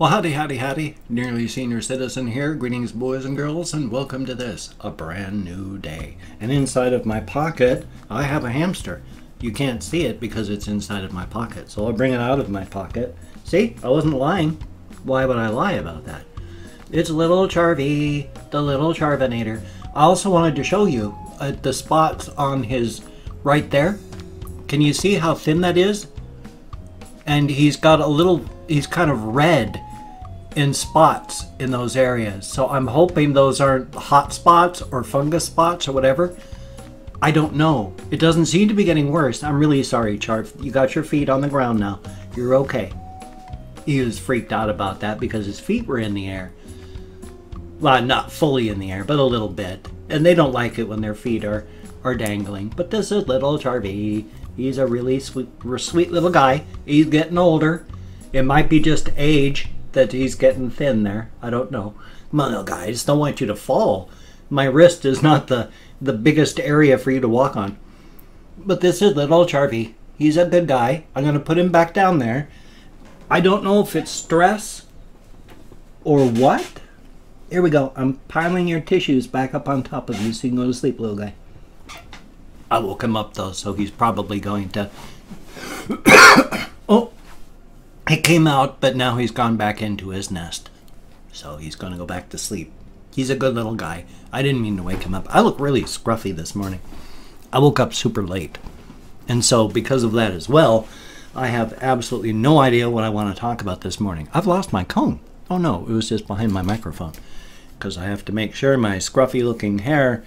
Well, howdy, howdy, howdy. Nearly Senior Citizen here. Greetings, boys and girls, and welcome to this, a brand new day. And inside of my pocket, I have a hamster. You can't see it because it's inside of my pocket, so I'll bring it out of my pocket. See, I wasn't lying. Why would I lie about that? It's little Charvy, the little Charvinator. I also wanted to show you the spots on his right there. Can you see how thin that is? And he's got a little, he's kind of red in spots in those areas. So I'm hoping those aren't hot spots or fungus spots or whatever. I don't know. It doesn't seem to be getting worse. I'm really sorry, Charv. You got your feet on the ground now. You're okay. He was freaked out about that because his feet were in the air. Well, not fully in the air, but a little bit. And they don't like it when their feet are dangling. But this is little Charvy. He's a really sweet little guy. He's getting older. It might be just age that he's getting thin there. I don't know. Come on, little guy. I just don't want you to fall. My wrist is not the biggest area for you to walk on. But this is little Charvy. He's a good guy. I'm going to put him back down there. I don't know if it's stress or what. Here we go. I'm piling your tissues back up on top of you so you can go to sleep, little guy. I woke him up, though, so he's probably going to... Oh! It came out, but now he's gone back into his nest. So he's going to go back to sleep. He's a good little guy. I didn't mean to wake him up. I look really scruffy this morning. I woke up super late. And so because of that as well, I have absolutely no idea what I want to talk about this morning. I've lost my comb. Oh no, it was just behind my microphone. Because I have to make sure my scruffy looking hair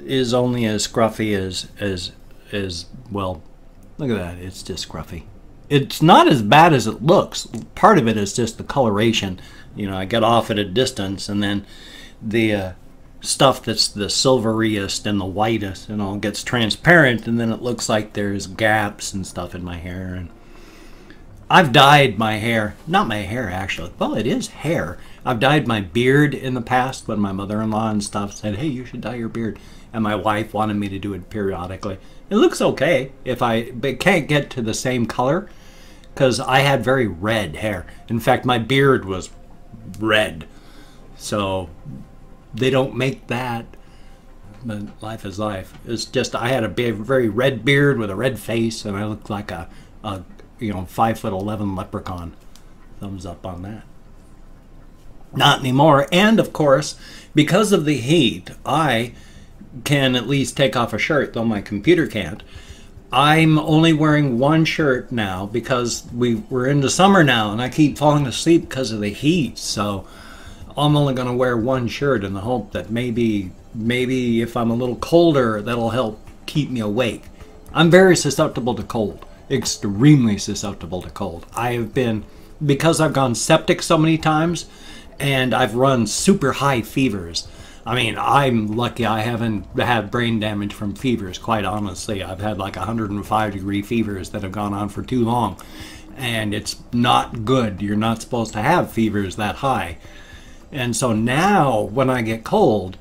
is only as scruffy as well, look at that. It's just scruffy. It's not as bad as it looks. Part of it is just the coloration. You know, I get off at a distance, and then the stuff that's the silveriest and the whitest and all gets transparent, and then it looks like there's gaps and stuff in my hair. And I've dyed my hair. Not my hair, actually. Well, it is hair. I've dyed my beard in the past when my mother-in-law and stuff said, hey, you should dye your beard. And my wife wanted me to do it periodically. It looks okay but it can't get to the same color because I had very red hair. In fact, my beard was red. So they don't make that. But life is life. It's just I had a very red beard with a red face, and I looked like a 5'11" leprechaun. Thumbs up on that. Not anymore. And of course, because of the heat, I can at least take off a shirt, though my computer can't. I'm only wearing one shirt now because we're into summer now, and I keep falling asleep because of the heat. So I'm only going to wear one shirt in the hope that maybe if I'm a little colder, that'll help keep me awake. I'm very susceptible to cold. Extremely susceptible to cold. I have been, because I've gone septic so many times, and I've run super high fevers. I mean, I'm lucky I haven't had brain damage from fevers, quite honestly. I've had like 105-degree fevers that have gone on for too long. And it's not good. You're not supposed to have fevers that high. And so now, when I get cold,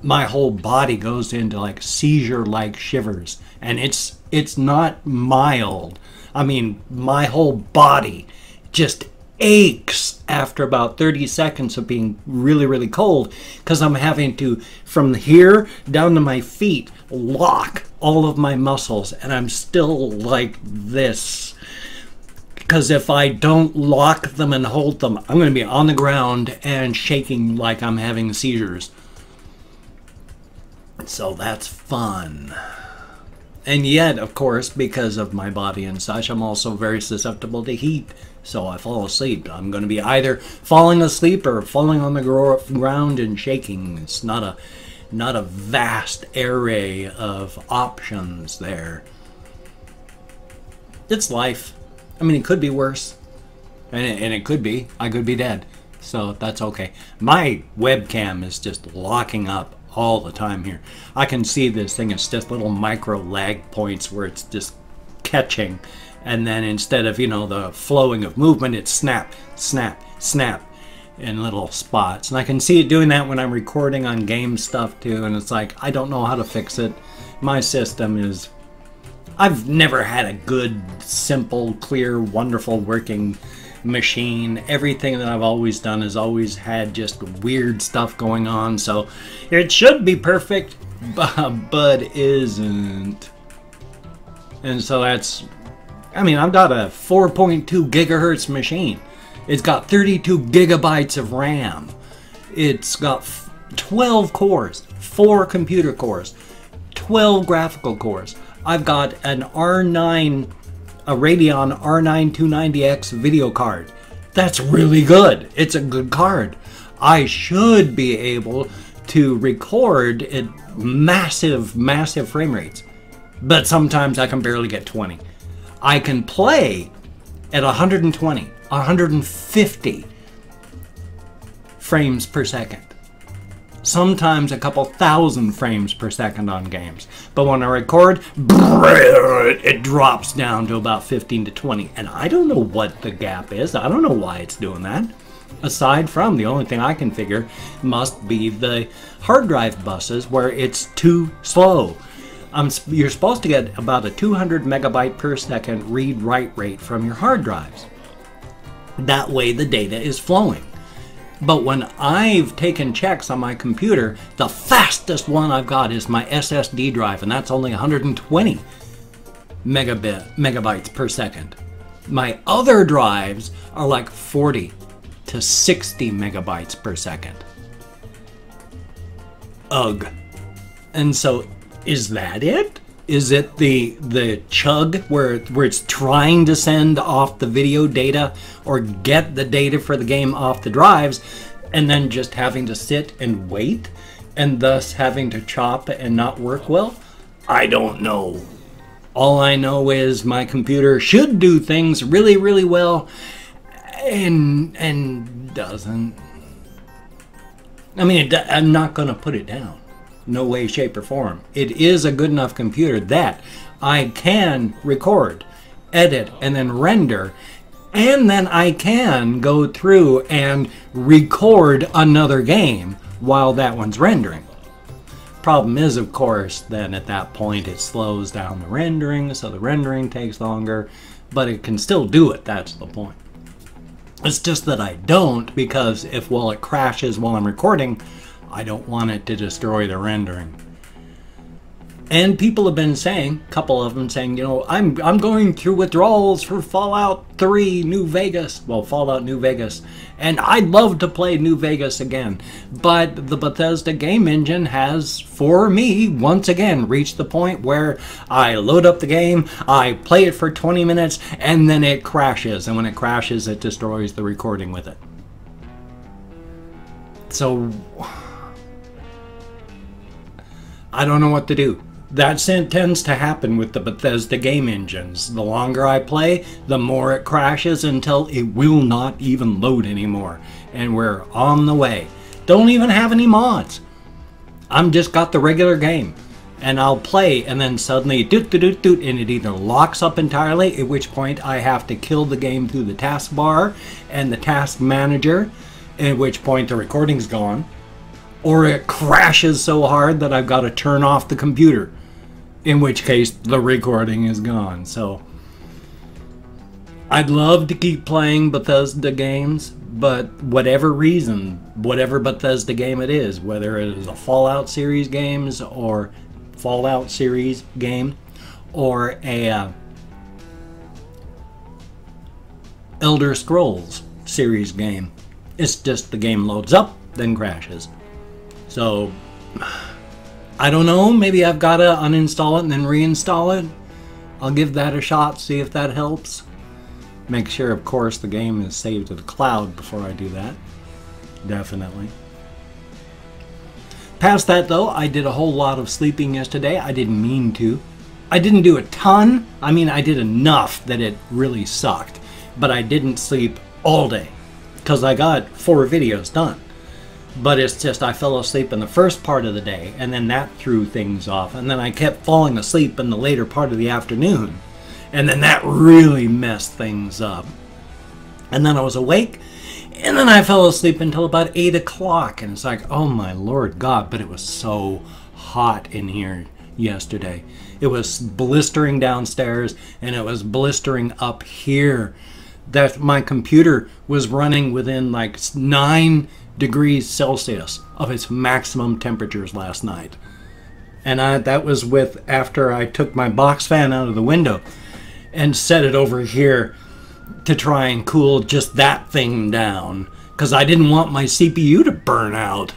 my whole body goes into like seizure-like shivers. And it's not mild. I mean, my whole body just aches after about 30 seconds of being really, really cold because I'm having to, from here down to my feet, lock all of my muscles, and I'm still like this. Because if I don't lock them and hold them, I'm going to be on the ground and shaking like I'm having seizures. So that's fun. And yet, of course, because of my body and such, I'm also very susceptible to heat. So I fall asleep. I'm going to be either falling asleep or falling on the ground and shaking. It's not a vast array of options there. It's life. I mean, it could be worse. And it could be. I could be dead. So that's okay. My webcam is just locking up all the time here. I can see this thing. It's just little micro lag points where it's just catching. And then instead of, the flowing of movement, it's snap, snap, snap in little spots. And I can see it doing that when I'm recording on game stuff too. And it's like, I don't know how to fix it. My system is I've never had a good, simple, clear, wonderful working machine. Everything that I've always done has always had just weird stuff going on, so it should be perfect, but isn't. And so that's, I mean, I've got a 4.2 gigahertz machine. It's got 32 gigabytes of RAM. It's got 12 cores, 4 computer cores, 12 graphical cores. I've got an R9, a Radeon R9 290X video card. That's really good. It's a good card. I should be able to record at massive, massive frame rates, but sometimes I can barely get 20. I can play at 120, 150 frames per second. Sometimes a couple thousand frames per second on games. But when I record, it drops down to about 15 to 20. And I don't know what the gap is. I don't know why it's doing that. Aside from, the only thing I can figure must be the hard drive buses where it's too slow. You're supposed to get about a 200 megabyte per second read-write rate from your hard drives. That way the data is flowing. But when I've taken checks on my computer, the fastest one I've got is my SSD drive, and that's only 120 megabytes per second. My other drives are like 40 to 60 megabytes per second. Ugh. And so, is that it? Is it the chug where it's trying to send off the video data or get the data for the game off the drives and then just having to sit and wait and thus having to chop and not work well? I don't know. All I know is my computer should do things really, really well and doesn't. I mean, I'm not going to put it down. No way, shape, or form. It is a good enough computer that I can record, edit, and then render, and then I can go through and record another game while that one's rendering. Problem is, of course, then at that point it slows down the rendering, so the rendering takes longer, but it can still do it. That's the point. It's just that I don't, because if, well, it crashes while I'm recording, I don't want it to destroy the rendering. And people have been saying, a couple of them saying, you know, I'm going through withdrawals for Fallout 3 New Vegas. Well, Fallout New Vegas. And I'd love to play New Vegas again. But the Bethesda game engine has, for me, once again, reached the point where I load up the game, I play it for 20 minutes, and then it crashes. And when it crashes, it destroys the recording with it. So I don't know what to do. That tends to happen with the Bethesda game engines. The longer I play, the more it crashes until it will not even load anymore. And we're on the way. Don't even have any mods. I'm just got the regular game. And I'll play and then suddenly doot doot doot doot, and it either locks up entirely, at which point I have to kill the game through the taskbar and the task manager, at which point the recording's gone. Or it crashes so hard that I've got to turn off the computer, in which case the recording is gone. So I'd love to keep playing Bethesda games, but whatever reason, whatever Bethesda game it is, whether it is a Fallout series games or Fallout series game or a Elder Scrolls series game, it's just the game loads up, then crashes. So, I don't know, maybe I've got to uninstall it and then reinstall it. I'll give that a shot, see if that helps. Make sure, of course, the game is saved to the cloud before I do that. Definitely. Past that, though, I did a whole lot of sleeping yesterday. I didn't mean to. I didn't do a ton. I mean, I did enough that it really sucked. But I didn't sleep all day, because I got 4 videos done. But it's just I fell asleep in the first part of the day, and then that threw things off. And then I kept falling asleep in the later part of the afternoon. And then that really messed things up. And then I was awake, and then I fell asleep until about 8 o'clock. And it's like, oh my Lord God, but it was so hot in here yesterday. It was blistering downstairs, and it was blistering up here. that my computer was running within like 9 degrees Celsius of its maximum temperatures last night. And that was with after I took my box fan out of the window and set it over here to try and cool just that thing down, because I didn't want my CPU to burn out.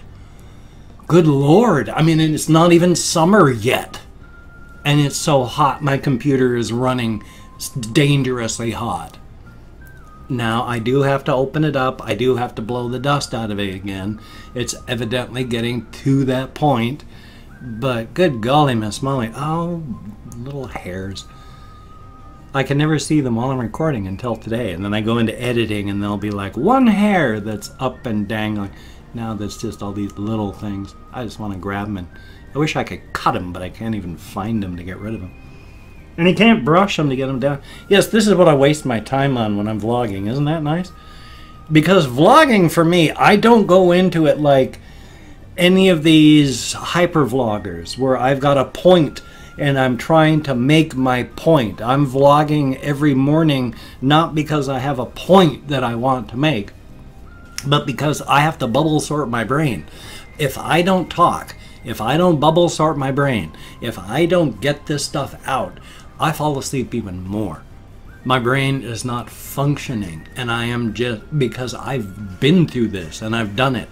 Good Lord. I mean, it's not even summer yet. And it's so hot, my computer is running dangerously hot. Now, I do have to open it up. I do have to blow the dust out of it again. It's evidently getting to that point. But good golly, Miss Molly. Oh, little hairs. I can never see them while I'm recording until today. And then I go into editing and there'll be like one hair that's up and dangling. Now that's just all these little things. I just want to grab them, and I wish I could cut them, but I can't even find them to get rid of them. And you can't brush them to get them down. Yes, this is what I waste my time on when I'm vlogging. Isn't that nice? Because vlogging for me, I don't go into it like any of these hyper vloggers where I've got a point and I'm trying to make my point. I'm vlogging every morning not because I have a point that I want to make, but because I have to bubble sort my brain. If I don't talk, if I don't bubble sort my brain, if I don't get this stuff out, I fall asleep even more. My brain is not functioning, and I am just, because I've been through this and I've done it.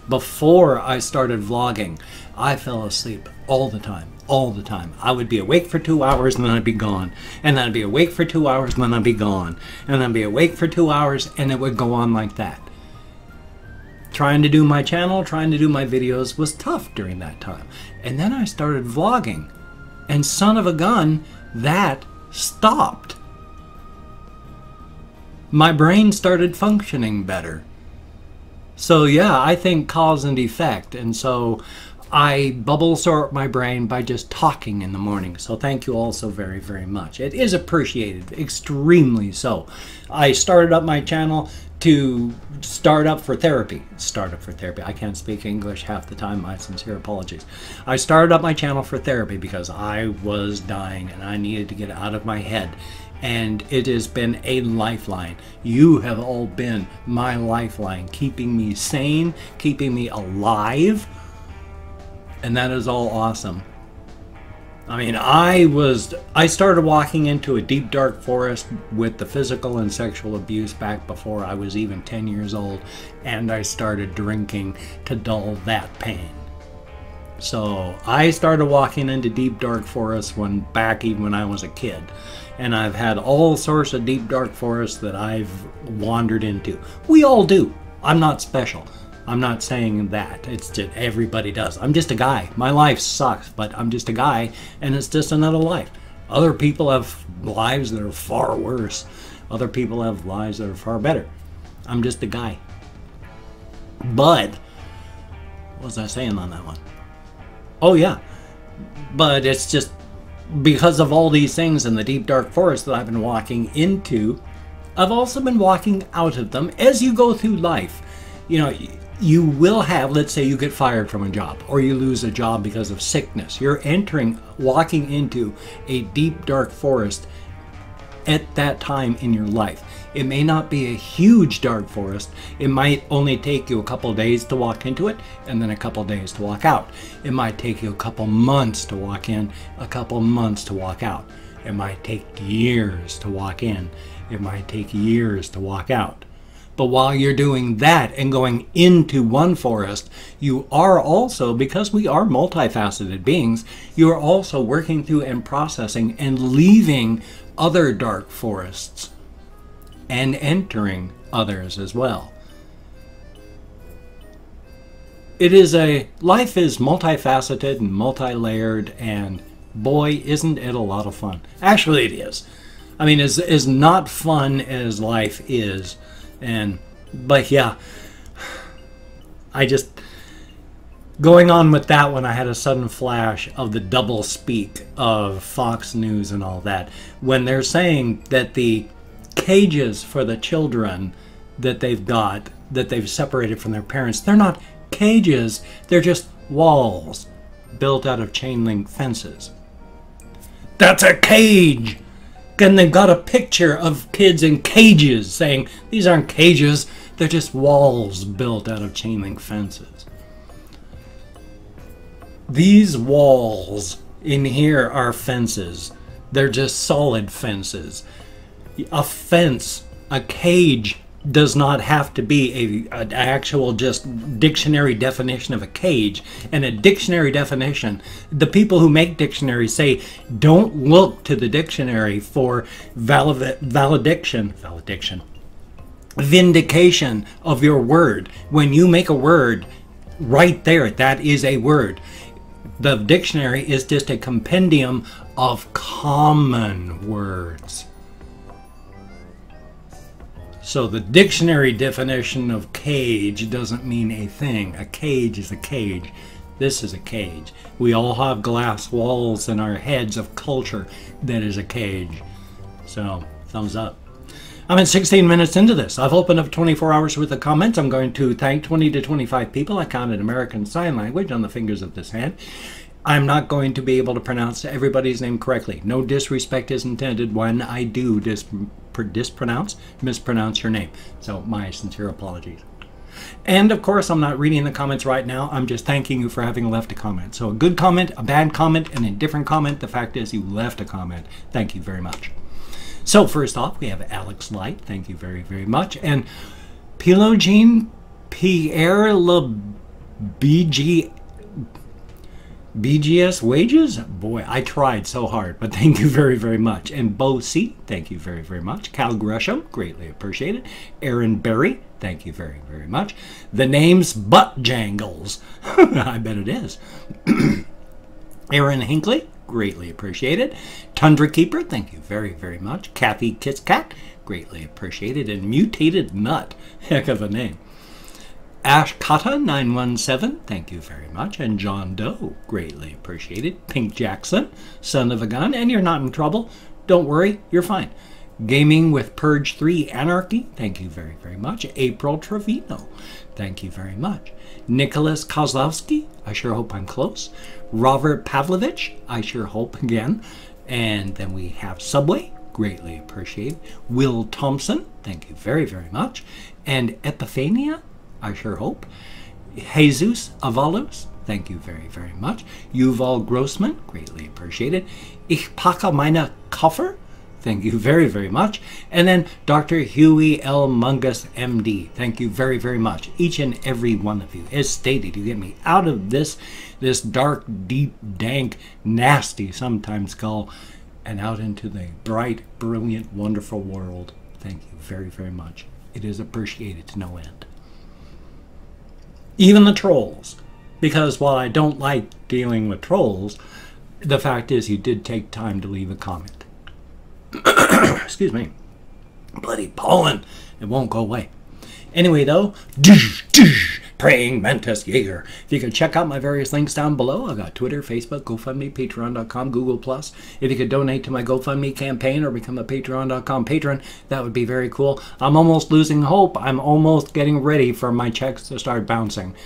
Before I started vlogging, I fell asleep all the time. All the time. I would be awake for 2 hours and then I'd be gone. And then I'd be awake for 2 hours and then I'd be gone. And then I'd be awake for 2 hours, and it would go on like that. Trying to do my channel, trying to do my videos was tough during that time. And then I started vlogging, and son of a gun, that stopped. My brain started functioning better. So yeah, I think cause and effect. And so I bubble sort my brain by just talking in the morning. So thank you all so very, very much. It is appreciated, extremely so. I started up my channel to start up for therapy. I can't speak English half the time. My sincere apologies. I started up my channel for therapy because I was dying and I needed to get out of my head. And it has been a lifeline. You have all been my lifeline, keeping me sane, keeping me alive. And that is all awesome. I mean, I started walking into a deep dark forest with the physical and sexual abuse back before I was even 10 years old, and I started drinking to dull that pain. So I started walking into deep dark forests even when I was a kid, and I've had all sorts of deep dark forests that I've wandered into. We all do. I'm not special. I'm not saying that. It's just everybody does. I'm just a guy. My life sucks, but I'm just a guy, and it's just another life. Other people have lives that are far worse. Other people have lives that are far better. I'm just a guy. But, what was I saying on that one? Oh yeah. But it's just because of all these things in the deep dark forest that I've been walking into, I've also been walking out of them as you go through life. You know, you will have, let's say you get fired from a job, or you lose a job because of sickness. You're walking into a deep dark forest at that time in your life. It may not be a huge dark forest. It might only take you a couple days to walk into it, and then a couple days to walk out. It might take you a couple months to walk in, a couple months to walk out. It might take years to walk in. It might take years to walk out. But while you're doing that and going into one forest, you are also, because we are multifaceted beings, you are also working through and processing and leaving other dark forests and entering others as well. Life is multifaceted and multi-layered, and boy, isn't it a lot of fun. Actually, it is. I mean, as not fun as life is. But yeah, going on with that one, I had a sudden flash of the double speak of Fox News and all that, when they're saying that the cages for the children that they've separated from their parents, they're not cages, they're just walls built out of chain link fences. That's a cage! And they've got a picture of kids in cages saying, these aren't cages, they're just walls built out of chain link fences. These walls in here are fences. They're just solid fences. A fence, a cage, does not have to be an actual just dictionary definition of a cage. And a dictionary definition, the people who make dictionaries say, don't look to the dictionary for vindication of your word. When you make a word, right there, that is a word. The dictionary is just a compendium of common words. So the dictionary definition of cage doesn't mean a thing. A cage is a cage. This is a cage. We all have glass walls in our heads of culture that is a cage. So, thumbs up. I'm at 16 minutes into this. I've opened up 24 hours worth of comments. I'm going to thank 20 to 25 people. I counted American Sign Language on the fingers of this hand. I'm not going to be able to pronounce everybody's name correctly. No disrespect is intended when I do mispronounce your name. So my sincere apologies. And of course, I'm not reading the comments right now. I'm just thanking you for having left a comment. So a good comment, a bad comment, and a different comment. The fact is you left a comment. Thank you very much. So first off, we have Alex Light. Thank you very, very much. And Pilogene Pierre Le BGS Wages? Boy, I tried so hard, but thank you very, very much. And Bo C, thank you very, very much. Cal Gresham, greatly appreciated. Aaron Berry, thank you very, very much. The name's Butt Jangles. I bet it is. Aaron Hinkley, greatly appreciated. Tundra Keeper, thank you very, very much. Kathy Kitscat, greatly appreciated. And Mutated Nut, heck of a name. Ash Kata 917, thank you very much. And John Doe, greatly appreciated. Pink Jackson, son of a gun, and you're not in trouble. Don't worry, you're fine. Gaming with Purge 3 Anarchy, thank you very, very much. April Trevino, thank you very much. Nicholas Kozlowski, I sure hope I'm close. Robert Pavlovich, I sure hope again. And then we have Subway, greatly appreciated. Will Thompson, thank you very, very much. And Epiphania, I sure hope. Jesus Avalos, thank you very, very much. Yuval Grossman, greatly appreciated. Ich packe meine Koffer, thank you very, very much. And then Dr. Huey L. Mungus, MD, thank you very, very much. Each and every one of you. As stated, you get me out of this dark, deep, dank, nasty, sometimes call, and out into the bright, brilliant, wonderful world. Thank you very, very much. It is appreciated to no end. Even the trolls, because while I don't like dealing with trolls, the fact is you did take time to leave a comment. Excuse me. Bloody pollen. It won't go away. Anyway, though, praying mantis Jaeger. If you could check out my various links down below, I've got Twitter, Facebook, GoFundMe, Patreon.com, Google+. If you could donate to my GoFundMe campaign or become a Patreon.com patron, that would be very cool. I'm almost losing hope. I'm almost getting ready for my checks to start bouncing.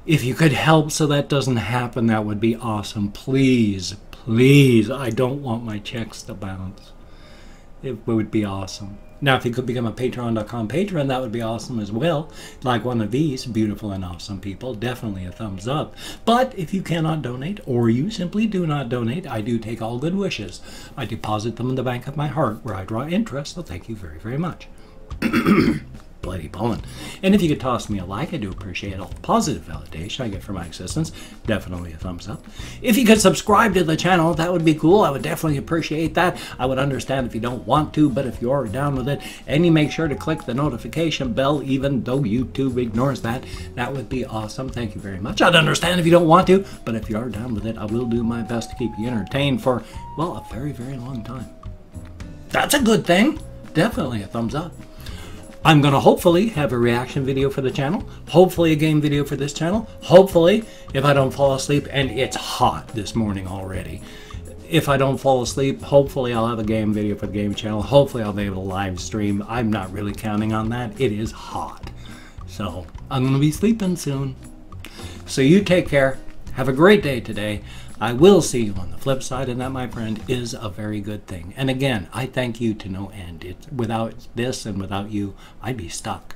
If you could help so that doesn't happen, that would be awesome. Please, please, I don't want my checks to bounce. It would be awesome. Now, if you could become a Patreon.com patron, that would be awesome as well. Like one of these beautiful and awesome people, definitely a thumbs up. But if you cannot donate, or you simply do not donate, I do take all good wishes. I deposit them in the bank of my heart, where I draw interest, so thank you very, very much. Bloody pollen. And if you could toss me a like, I do appreciate all the positive validation I get for my existence. Definitely a thumbs up. If you could subscribe to the channel, that would be cool. I would definitely appreciate that. I would understand if you don't want to, but if you're down with it, and you make sure to click the notification bell, even though YouTube ignores that, that would be awesome. Thank you very much. I'd understand if you don't want to, but if you are down with it, I will do my best to keep you entertained for, well, a very, very long time. That's a good thing. Definitely a thumbs up. I'm going to hopefully have a reaction video for the channel, hopefully a game video for this channel, hopefully, if I don't fall asleep, and it's hot this morning already, if I don't fall asleep, hopefully I'll have a game video for the game channel, hopefully I'll be able to live stream. I'm not really counting on that. It is hot. So I'm going to be sleeping soon. So you take care. Have a great day today. I will see you on the flip side, and that, my friend, is a very good thing. And again, I thank you to no end. Without this and without you, I'd be stuck.